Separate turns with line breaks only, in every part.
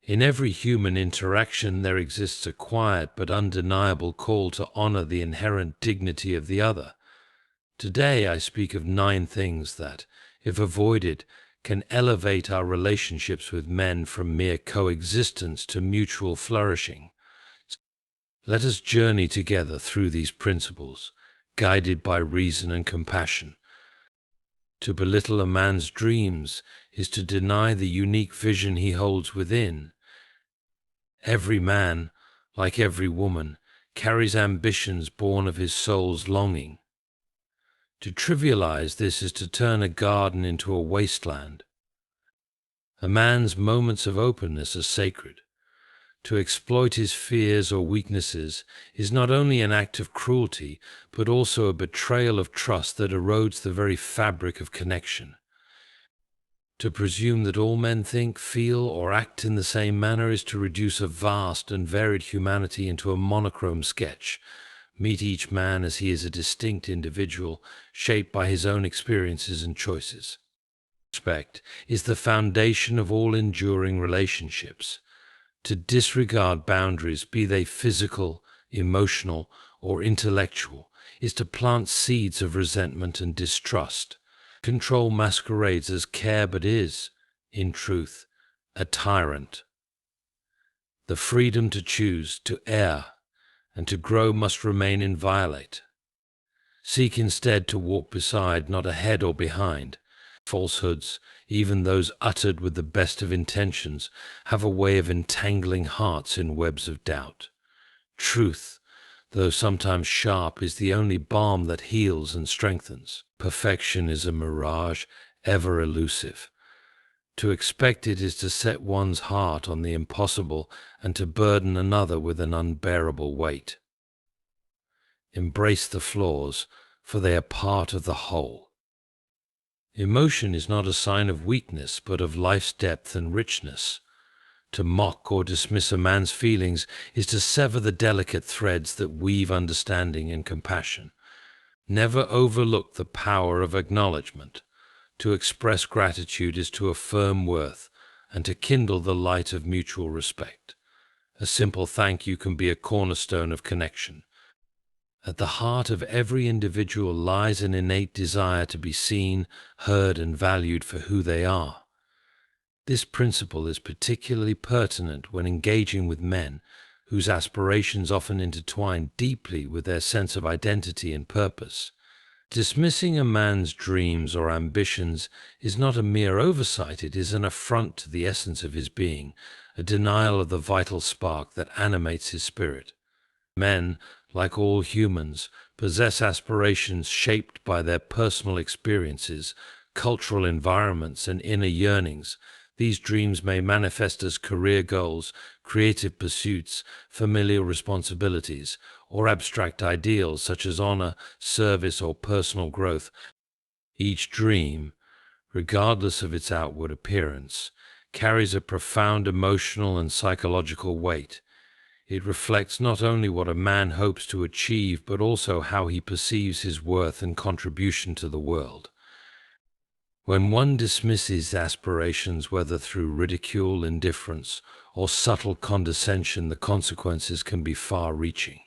In every human interaction there exists a quiet but undeniable call to honor the inherent dignity of the other. Today I speak of 9 things that, if avoided, can elevate our relationships with men from mere coexistence to mutual flourishing. Let us journey together through these principles, guided by reason and compassion. To belittle a man's dreams is to deny the unique vision he holds within. Every man, like every woman, carries ambitions born of his soul's longing. To trivialize this is to turn a garden into a wasteland. A man's moments of openness are sacred. To exploit his fears or weaknesses is not only an act of cruelty, but also a betrayal of trust that erodes the very fabric of connection. To presume that all men think, feel, or act in the same manner is to reduce a vast and varied humanity into a monochrome sketch. Meet each man as he is a distinct individual, shaped by his own experiences and choices. Respect is the foundation of all enduring relationships. To disregard boundaries, be they physical, emotional, or intellectual, is to plant seeds of resentment and distrust. Control masquerades as care but is, in truth, a tyrant. The freedom to choose, to err, and to grow must remain inviolate. Seek instead to walk beside, not ahead or behind. Falsehoods, even those uttered with the best of intentions, have a way of entangling hearts in webs of doubt. Truth, though sometimes sharp, is the only balm that heals and strengthens. Perfection is a mirage, ever elusive. To expect it is to set one's heart on the impossible and to burden another with an unbearable weight. Embrace the flaws, for they are part of the whole. Emotion is not a sign of weakness, but of life's depth and richness. To mock or dismiss a man's feelings is to sever the delicate threads that weave understanding and compassion. Never overlook the power of acknowledgement. To express gratitude is to affirm worth and to kindle the light of mutual respect. A simple thank you can be a cornerstone of connection. At the heart of every individual lies an innate desire to be seen, heard, and valued for who they are. This principle is particularly pertinent when engaging with men whose aspirations often intertwine deeply with their sense of identity and purpose. Dismissing a man's dreams or ambitions is not a mere oversight, it is an affront to the essence of his being, a denial of the vital spark that animates his spirit. Men, like all humans, possess aspirations shaped by their personal experiences, cultural environments, and inner yearnings. These dreams may manifest as career goals, creative pursuits, familial responsibilities, or abstract ideals such as honor, service, or personal growth. Each dream, regardless of its outward appearance, carries a profound emotional and psychological weight. It reflects not only what a man hopes to achieve, but also how he perceives his worth and contribution to the world. When one dismisses aspirations, whether through ridicule, indifference, or subtle condescension, the consequences can be far-reaching.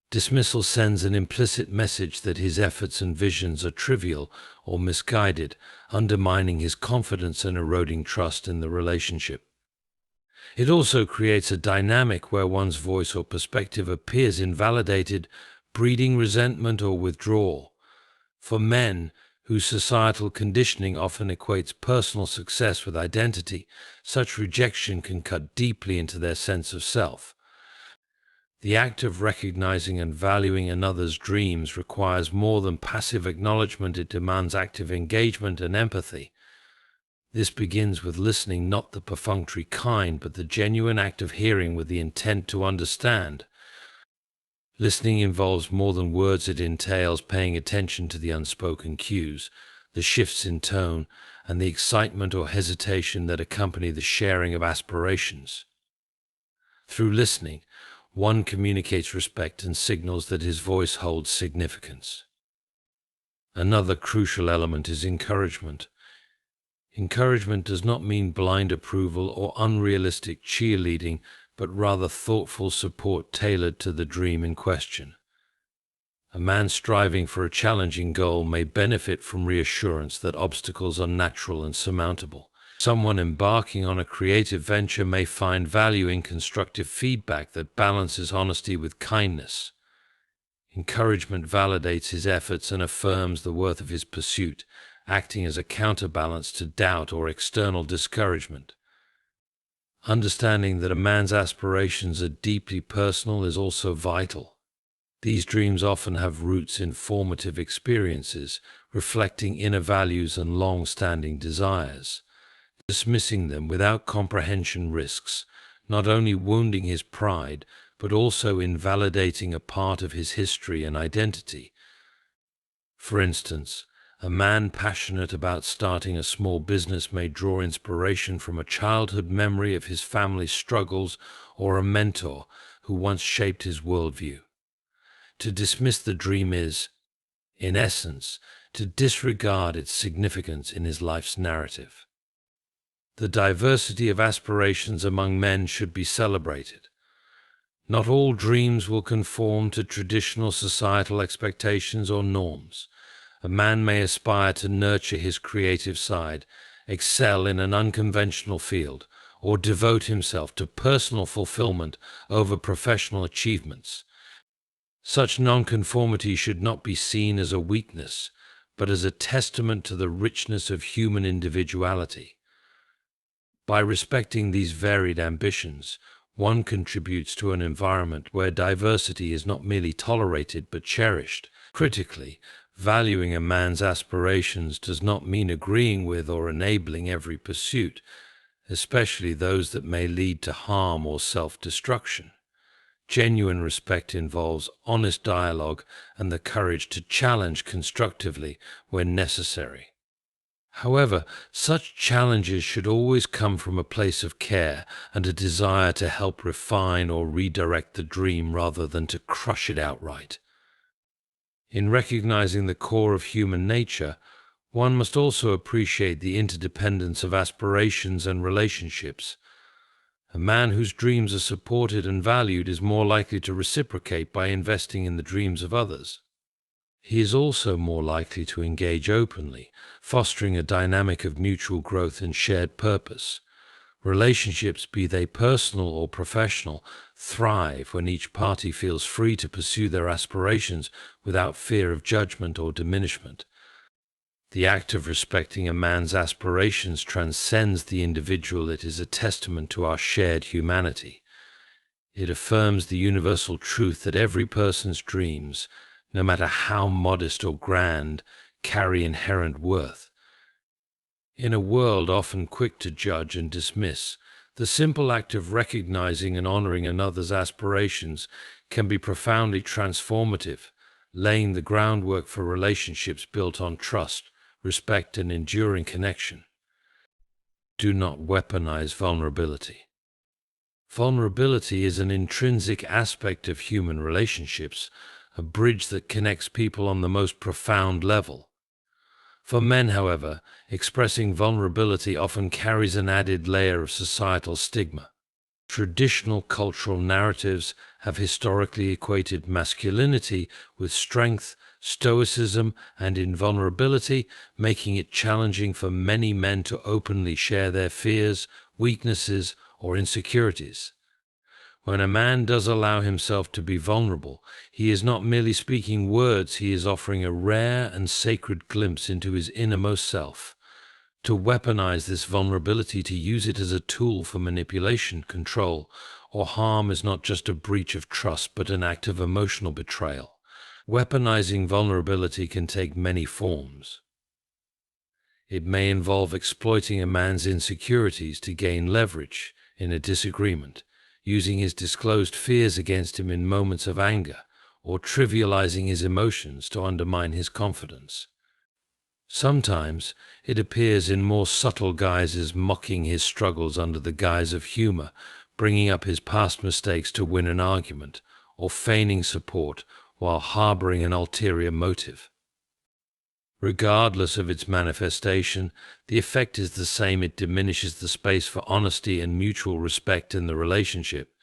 Dismissal sends an implicit message that his efforts and visions are trivial or misguided, undermining his confidence and eroding trust in the relationship. It also creates a dynamic where one's voice or perspective appears invalidated, breeding resentment or withdrawal. For men, whose societal conditioning often equates personal success with identity, such rejection can cut deeply into their sense of self. The act of recognizing and valuing another's dreams requires more than passive acknowledgement. It demands active engagement and empathy. This begins with listening, not the perfunctory kind, but the genuine act of hearing with the intent to understand. Listening involves more than words. It entails paying attention to the unspoken cues, the shifts in tone, and the excitement or hesitation that accompany the sharing of aspirations. Through listening, one communicates respect and signals that his voice holds significance. Another crucial element is encouragement. Encouragement does not mean blind approval or unrealistic cheerleading, but rather thoughtful support tailored to the dream in question. A man striving for a challenging goal may benefit from reassurance that obstacles are natural and surmountable. Someone embarking on a creative venture may find value in constructive feedback that balances honesty with kindness. Encouragement validates his efforts and affirms the worth of his pursuit, acting as a counterbalance to doubt or external discouragement. Understanding that a man's aspirations are deeply personal is also vital. These dreams often have roots in formative experiences, reflecting inner values and long-standing desires. Dismissing them without comprehension risks not only wounding his pride, but also invalidating a part of his history and identity. For instance, a man passionate about starting a small business may draw inspiration from a childhood memory of his family's struggles or a mentor who once shaped his worldview. To dismiss the dream is, in essence, to disregard its significance in his life's narrative. The diversity of aspirations among men should be celebrated. Not all dreams will conform to traditional societal expectations or norms. A man may aspire to nurture his creative side, excel in an unconventional field, or devote himself to personal fulfillment over professional achievements. Such nonconformity should not be seen as a weakness, but as a testament to the richness of human individuality. By respecting these varied ambitions, one contributes to an environment where diversity is not merely tolerated but cherished. Critically, valuing a man's aspirations does not mean agreeing with or enabling every pursuit, especially those that may lead to harm or self-destruction. Genuine respect involves honest dialogue and the courage to challenge constructively when necessary. However, such challenges should always come from a place of care and a desire to help refine or redirect the dream rather than to crush it outright. In recognizing the core of human nature, one must also appreciate the interdependence of aspirations and relationships. A man whose dreams are supported and valued is more likely to reciprocate by investing in the dreams of others. He is also more likely to engage openly, fostering a dynamic of mutual growth and shared purpose. Relationships, be they personal or professional, thrive when each party feels free to pursue their aspirations without fear of judgment or diminishment. The act of respecting a man's aspirations transcends the individual. It is a testament to our shared humanity. It affirms the universal truth that every person's dreams, no matter how modest or grand, carry inherent worth. In a world often quick to judge and dismiss, the simple act of recognizing and honoring another's aspirations can be profoundly transformative, laying the groundwork for relationships built on trust, respect, and enduring connection. Do not weaponize vulnerability. Vulnerability is an intrinsic aspect of human relationships, a bridge that connects people on the most profound level. For men, however, expressing vulnerability often carries an added layer of societal stigma. Traditional cultural narratives have historically equated masculinity with strength, stoicism, and invulnerability, making it challenging for many men to openly share their fears, weaknesses, or insecurities. When a man does allow himself to be vulnerable, he is not merely speaking words, he is offering a rare and sacred glimpse into his innermost self. To weaponize this vulnerability, to use it as a tool for manipulation, control, or harm is not just a breach of trust, but an act of emotional betrayal. Weaponizing vulnerability can take many forms. It may involve exploiting a man's insecurities to gain leverage in a disagreement, using his disclosed fears against him in moments of anger, or trivializing his emotions to undermine his confidence. Sometimes it appears in more subtle guises, mocking his struggles under the guise of humor, bringing up his past mistakes to win an argument, or feigning support while harboring an ulterior motive. Regardless of its manifestation, the effect is the same. It diminishes the space for honesty and mutual respect in the relationship.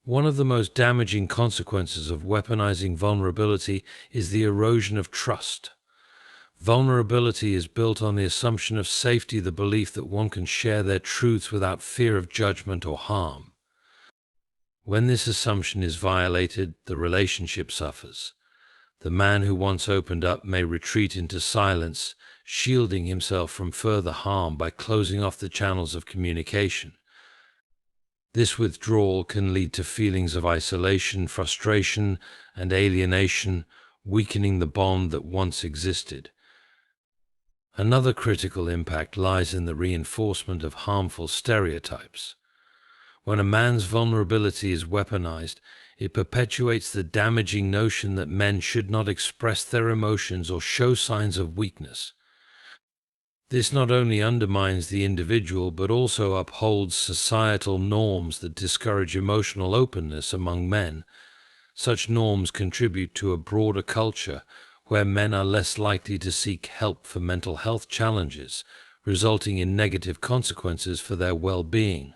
One of the most damaging consequences of weaponizing vulnerability is the erosion of trust. Vulnerability is built on the assumption of safety, the belief that one can share their truths without fear of judgment or harm. When this assumption is violated, the relationship suffers. The man who once opened up may retreat into silence, shielding himself from further harm by closing off the channels of communication. This withdrawal can lead to feelings of isolation, frustration, and alienation, weakening the bond that once existed. Another critical impact lies in the reinforcement of harmful stereotypes. When a man's vulnerability is weaponized, it perpetuates the damaging notion that men should not express their emotions or show signs of weakness. This not only undermines the individual but also upholds societal norms that discourage emotional openness among men. Such norms contribute to a broader culture where men are less likely to seek help for mental health challenges, resulting in negative consequences for their well-being.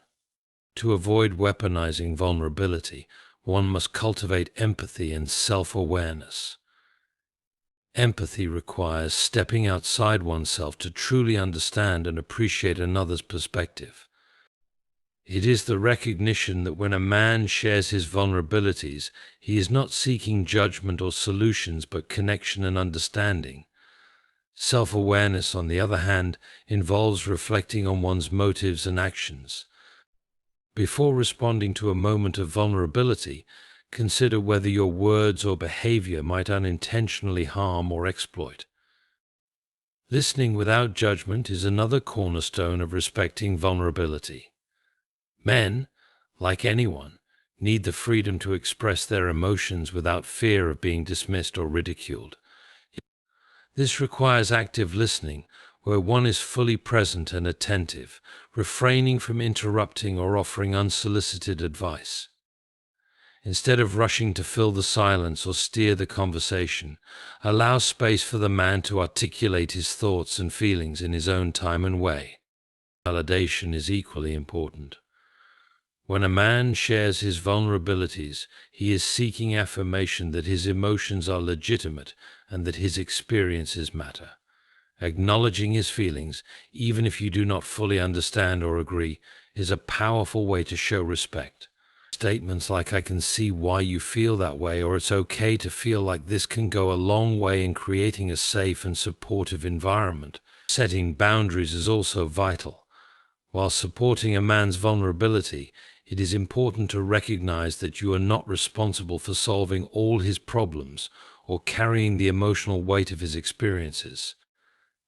To avoid weaponizing vulnerability, one must cultivate empathy and self-awareness. Empathy requires stepping outside oneself to truly understand and appreciate another's perspective. It is the recognition that when a man shares his vulnerabilities, he is not seeking judgment or solutions but connection and understanding. Self-awareness, on the other hand, involves reflecting on one's motives and actions. Before responding to a moment of vulnerability, consider whether your words or behavior might unintentionally harm or exploit. Listening without judgment is another cornerstone of respecting vulnerability. Men, like anyone, need the freedom to express their emotions without fear of being dismissed or ridiculed. This requires active listening, where one is fully present and attentive, refraining from interrupting or offering unsolicited advice. Instead of rushing to fill the silence or steer the conversation, allow space for the man to articulate his thoughts and feelings in his own time and way. Validation is equally important. When a man shares his vulnerabilities, he is seeking affirmation that his emotions are legitimate and that his experiences matter. Acknowledging his feelings, even if you do not fully understand or agree, is a powerful way to show respect. Statements like "I can see why you feel that way" or "it's okay to feel like this" can go a long way in creating a safe and supportive environment. Setting boundaries is also vital. While supporting a man's vulnerability, it is important to recognize that you are not responsible for solving all his problems or carrying the emotional weight of his experiences.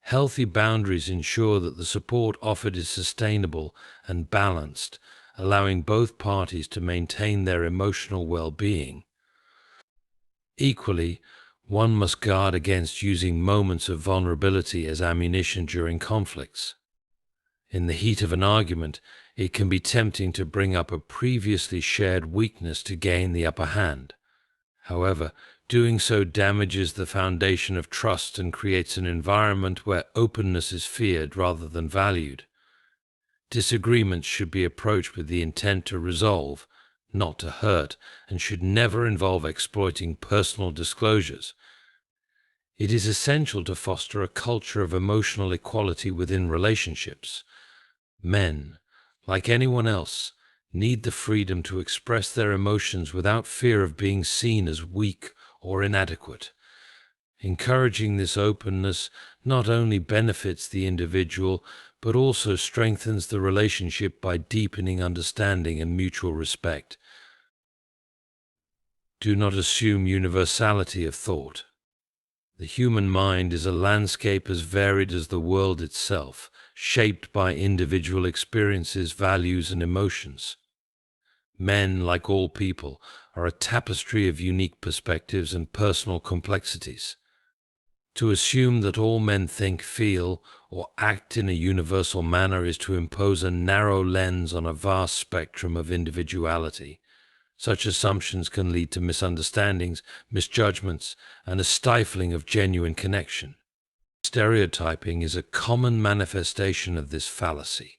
Healthy boundaries ensure that the support offered is sustainable and balanced, allowing both parties to maintain their emotional well-being. Equally, one must guard against using moments of vulnerability as ammunition during conflicts. In the heat of an argument, it can be tempting to bring up a previously shared weakness to gain the upper hand. However, doing so damages the foundation of trust and creates an environment where openness is feared rather than valued. Disagreements should be approached with the intent to resolve, not to hurt, and should never involve exploiting personal disclosures. It is essential to foster a culture of emotional equality within relationships. Men, like anyone else, need the freedom to express their emotions without fear of being seen as weak or inadequate. Encouraging this openness not only benefits the individual, but also strengthens the relationship by deepening understanding and mutual respect. Do not assume universality of thought. The human mind is a landscape as varied as the world itself, shaped by individual experiences, values, and emotions. Men, like all people, are a tapestry of unique perspectives and personal complexities. To assume that all men think, feel, or act in a universal manner is to impose a narrow lens on a vast spectrum of individuality. Such assumptions can lead to misunderstandings, misjudgments, and a stifling of genuine connection. Stereotyping is a common manifestation of this fallacy.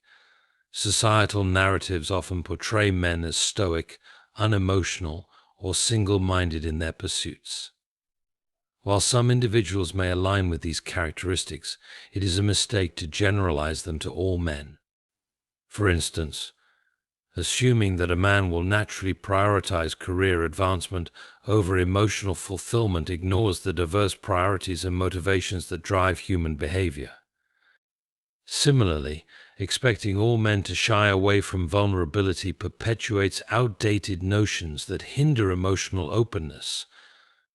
Societal narratives often portray men as stoic, unemotional, or single-minded in their pursuits. While some individuals may align with these characteristics, it is a mistake to generalize them to all men. For instance, assuming that a man will naturally prioritize career advancement over emotional fulfillment ignores the diverse priorities and motivations that drive human behavior. Similarly, expecting all men to shy away from vulnerability perpetuates outdated notions that hinder emotional openness.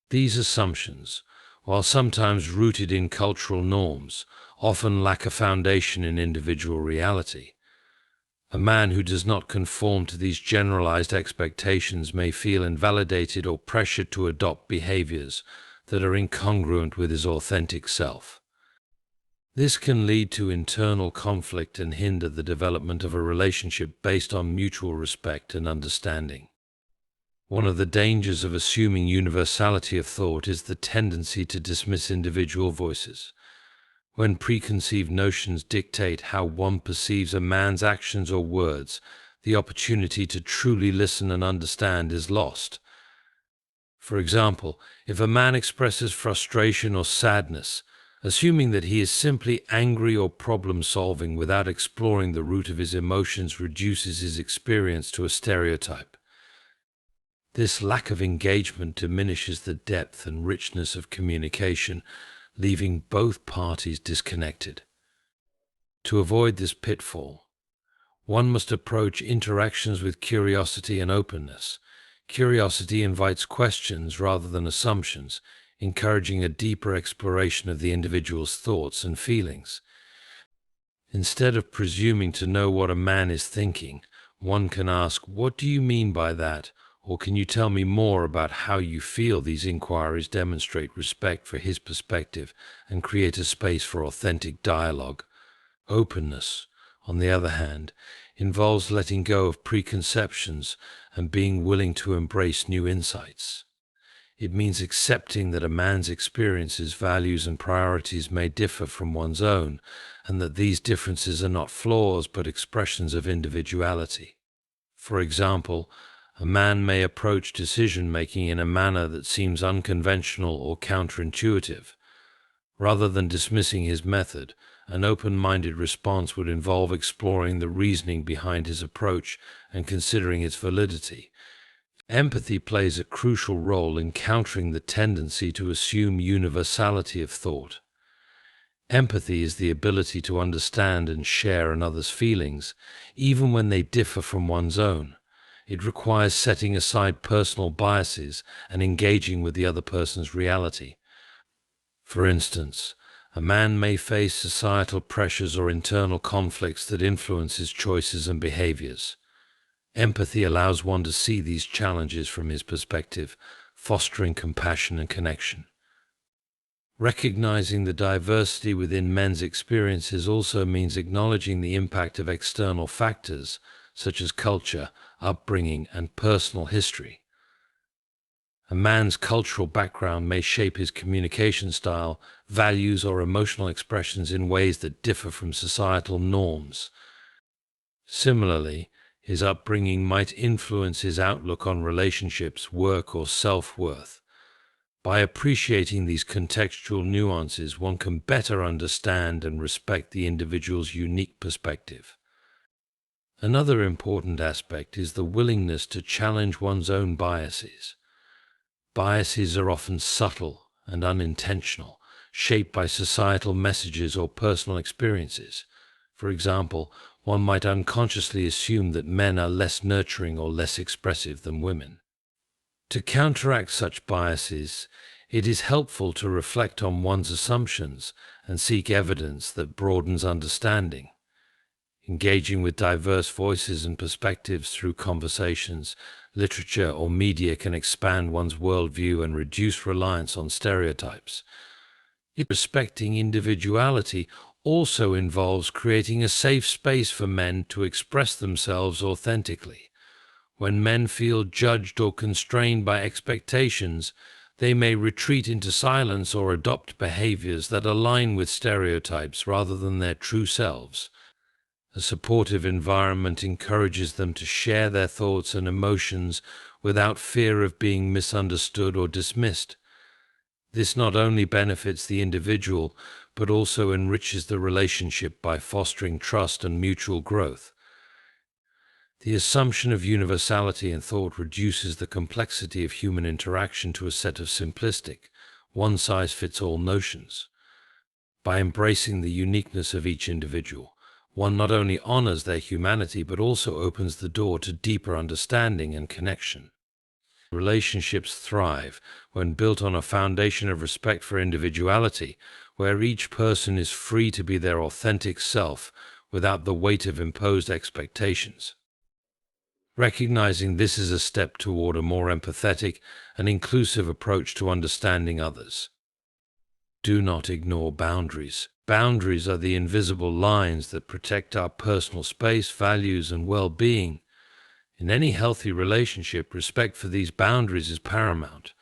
These assumptions, while sometimes rooted in cultural norms, often lack a foundation in individual reality. A man who does not conform to these generalized expectations may feel invalidated or pressured to adopt behaviors that are incongruent with his authentic self. This can lead to internal conflict and hinder the development of a relationship based on mutual respect and understanding. One of the dangers of assuming universality of thought is the tendency to dismiss individual voices. When preconceived notions dictate how one perceives a man's actions or words, the opportunity to truly listen and understand is lost. For example, if a man expresses frustration or sadness, assuming that he is simply angry or problem-solving without exploring the root of his emotions reduces his experience to a stereotype. This lack of engagement diminishes the depth and richness of communication, leaving both parties disconnected. To avoid this pitfall, one must approach interactions with curiosity and openness. Curiosity invites questions rather than assumptions, encouraging a deeper exploration of the individual's thoughts and feelings. Instead of presuming to know what a man is thinking, one can ask, "What do you mean by that?" Or "Can you tell me more about how you feel?" These inquiries demonstrate respect for his perspective and create a space for authentic dialogue. Openness, on the other hand, involves letting go of preconceptions and being willing to embrace new insights. It means accepting that a man's experiences, values, and priorities may differ from one's own, and that these differences are not flaws but expressions of individuality. For example, a man may approach decision-making in a manner that seems unconventional or counterintuitive. Rather than dismissing his method, an open-minded response would involve exploring the reasoning behind his approach and considering its validity. Empathy plays a crucial role in countering the tendency to assume universality of thought. Empathy is the ability to understand and share another's feelings, even when they differ from one's own. It requires setting aside personal biases and engaging with the other person's reality. For instance, a man may face societal pressures or internal conflicts that influence his choices and behaviors. Empathy allows one to see these challenges from his perspective, fostering compassion and connection. Recognizing the diversity within men's experiences also means acknowledging the impact of external factors, such as culture, upbringing, and personal history. A man's cultural background may shape his communication style, values, or emotional expressions in ways that differ from societal norms. Similarly, his upbringing might influence his outlook on relationships, work, or self-worth. By appreciating these contextual nuances, one can better understand and respect the individual's unique perspective. Another important aspect is the willingness to challenge one's own biases. Biases are often subtle and unintentional, shaped by societal messages or personal experiences. For example, one might unconsciously assume that men are less nurturing or less expressive than women. To counteract such biases, it is helpful to reflect on one's assumptions and seek evidence that broadens understanding. Engaging with diverse voices and perspectives through conversations, literature, or media can expand one's worldview and reduce reliance on stereotypes. Respecting individuality also involves creating a safe space for men to express themselves authentically. When men feel judged or constrained by expectations, They may retreat into silence or adopt behaviors that align with stereotypes rather than their true selves. A supportive environment encourages them to share their thoughts and emotions without fear of being misunderstood or dismissed. This not only benefits the individual, but also enriches the relationship by fostering trust and mutual growth. The assumption of universality in thought reduces the complexity of human interaction to a set of simplistic, one-size-fits-all notions. By embracing the uniqueness of each individual, one not only honors their humanity but also opens the door to deeper understanding and connection. Relationships thrive when built on a foundation of respect for individuality, where each person is free to be their authentic self without the weight of imposed expectations. Recognizing this is a step toward a more empathetic and inclusive approach to understanding others. Do not ignore boundaries. Boundaries are the invisible lines that protect our personal space, values, and well-being. In any healthy relationship, respect for these boundaries is paramount.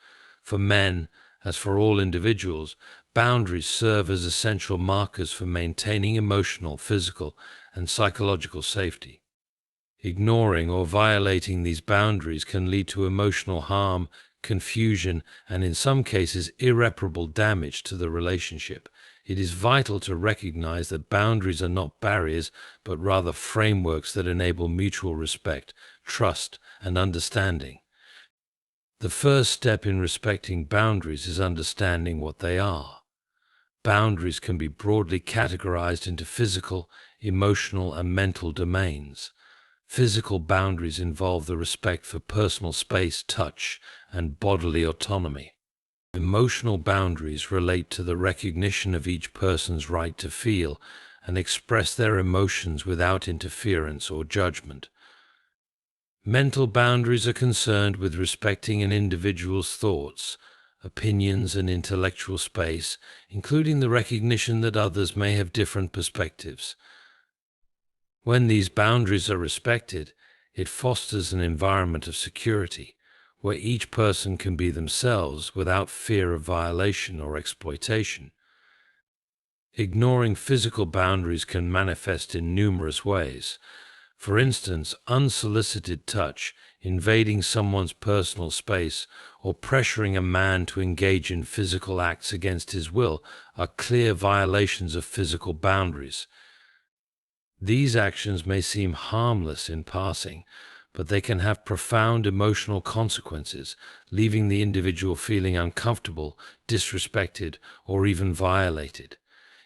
For men, as for all individuals, boundaries serve as essential markers for maintaining emotional, physical, and psychological safety. Ignoring or violating these boundaries can lead to emotional harm, confusion, and in some cases irreparable damage to the relationship. It is vital to recognize that boundaries are not barriers, but rather frameworks that enable mutual respect, trust, and understanding. The first step in respecting boundaries is understanding what they are. Boundaries can be broadly categorized into physical, emotional, and mental domains. Physical boundaries involve the respect for personal space, touch, and bodily autonomy. Emotional boundaries relate to the recognition of each person's right to feel and express their emotions without interference or judgment. Mental boundaries are concerned with respecting an individual's thoughts, opinions, and intellectual space, including the recognition that others may have different perspectives. When these boundaries are respected, it fosters an environment of security, where each person can be themselves without fear of violation or exploitation. Ignoring physical boundaries can manifest in numerous ways. For instance, unsolicited touch, invading someone's personal space, or pressuring a man to engage in physical acts against his will are clear violations of physical boundaries. These actions may seem harmless in passing, but they can have profound emotional consequences, leaving the individual feeling uncomfortable, disrespected, or even violated.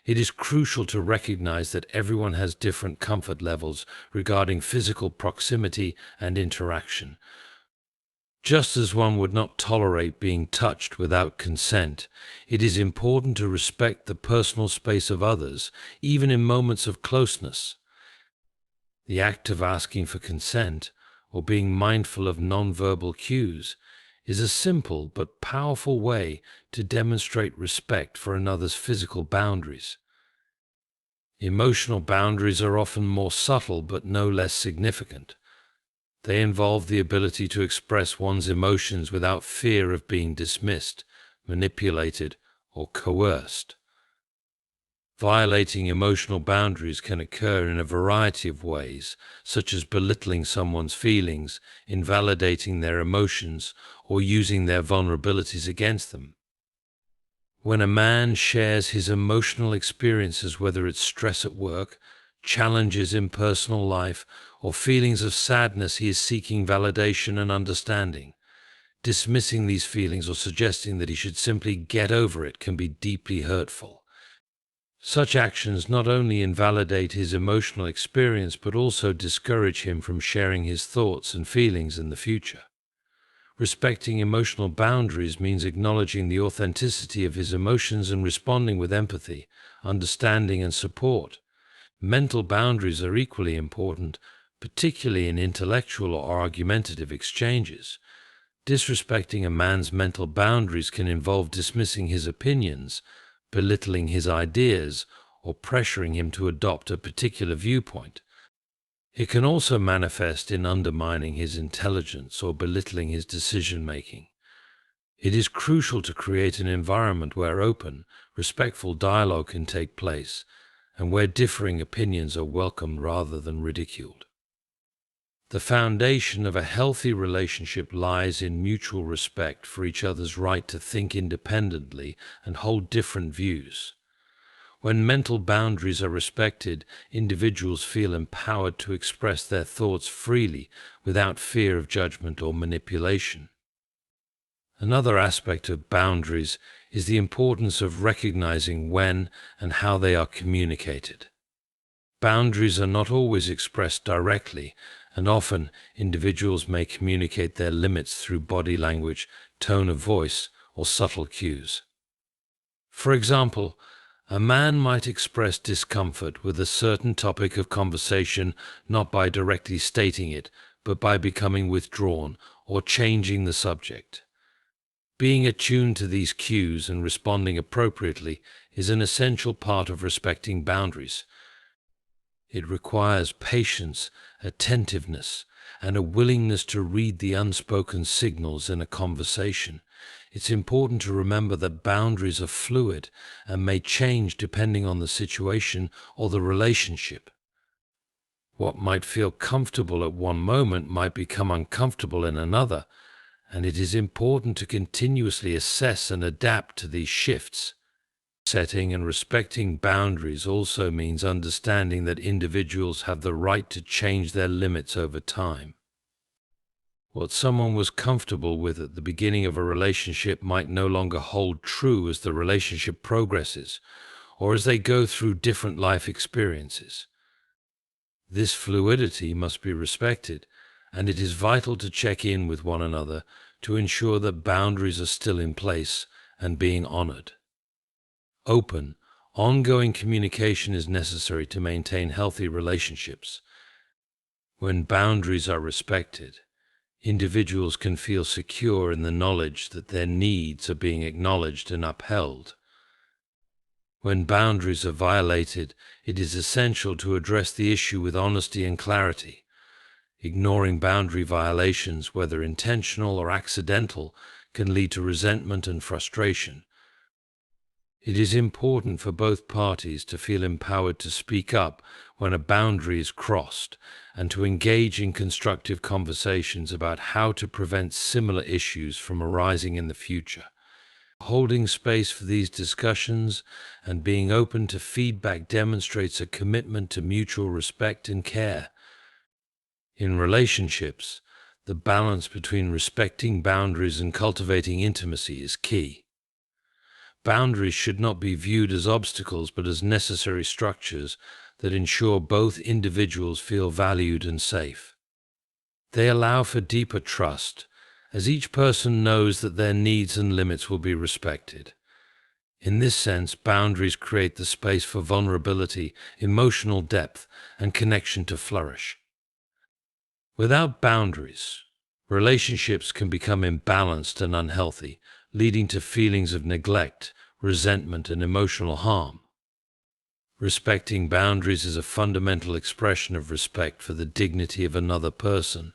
It is crucial to recognize that everyone has different comfort levels regarding physical proximity and interaction. Just as one would not tolerate being touched without consent, it is important to respect the personal space of others, even in moments of closeness. The act of asking for consent, or being mindful of nonverbal cues, is a simple but powerful way to demonstrate respect for another's physical boundaries. Emotional boundaries are often more subtle but no less significant. They involve the ability to express one's emotions without fear of being dismissed, manipulated, or coerced. Violating emotional boundaries can occur in a variety of ways, such as belittling someone's feelings, invalidating their emotions, or using their vulnerabilities against them. When a man shares his emotional experiences, whether it's stress at work, challenges in personal life, or feelings of sadness, he is seeking validation and understanding. Dismissing these feelings or suggesting that he should simply get over it can be deeply hurtful. Such actions not only invalidate his emotional experience but also discourage him from sharing his thoughts and feelings in the future. Respecting emotional boundaries means acknowledging the authenticity of his emotions and responding with empathy, understanding, and support. Mental boundaries are equally important, particularly in intellectual or argumentative exchanges. Disrespecting a man's mental boundaries can involve dismissing his opinions, belittling his ideas, or pressuring him to adopt a particular viewpoint. It can also manifest in undermining his intelligence or belittling his decision-making. It is crucial to create an environment where open, respectful dialogue can take place, and where differing opinions are welcomed rather than ridiculed. The foundation of a healthy relationship lies in mutual respect for each other's right to think independently and hold different views. When mental boundaries are respected, individuals feel empowered to express their thoughts freely without fear of judgment or manipulation. Another aspect of boundaries is the importance of recognizing when and how they are communicated. Boundaries are not always expressed directly, and often individuals may communicate their limits through body language, tone of voice, or subtle cues. For example, a man might express discomfort with a certain topic of conversation not by directly stating it, but by becoming withdrawn or changing the subject. Being attuned to these cues and responding appropriately is an essential part of respecting boundaries. It requires patience, attentiveness, and a willingness to read the unspoken signals in a conversation. It's important to remember that boundaries are fluid and may change depending on the situation or the relationship. What might feel comfortable at one moment might become uncomfortable in another, and it is important to continuously assess and adapt to these shifts. Setting and respecting boundaries also means understanding that individuals have the right to change their limits over time. What someone was comfortable with at the beginning of a relationship might no longer hold true as the relationship progresses, or as they go through different life experiences. This fluidity must be respected, and it is vital to check in with one another to ensure that boundaries are still in place and being honored. Open, ongoing communication is necessary to maintain healthy relationships. When boundaries are respected, individuals can feel secure in the knowledge that their needs are being acknowledged and upheld. When boundaries are violated, it is essential to address the issue with honesty and clarity. Ignoring boundary violations, whether intentional or accidental, can lead to resentment and frustration. It is important for both parties to feel empowered to speak up when a boundary is crossed and to engage in constructive conversations about how to prevent similar issues from arising in the future. Holding space for these discussions and being open to feedback demonstrates a commitment to mutual respect and care. In relationships, the balance between respecting boundaries and cultivating intimacy is key. Boundaries should not be viewed as obstacles but as necessary structures that ensure both individuals feel valued and safe. They allow for deeper trust, as each person knows that their needs and limits will be respected. In this sense, boundaries create the space for vulnerability, emotional depth, and connection to flourish. Without boundaries, relationships can become imbalanced and unhealthy, leading to feelings of neglect, resentment, and emotional harm. Respecting boundaries is a fundamental expression of respect for the dignity of another person.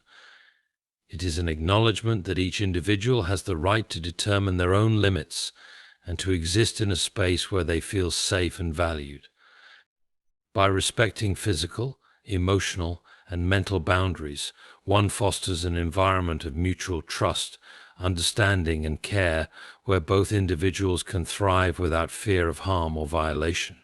It is an acknowledgement that each individual has the right to determine their own limits and to exist in a space where they feel safe and valued. By respecting physical, emotional, and mental boundaries, one fosters an environment of mutual trust, understanding, and care where both individuals can thrive without fear of harm or violation.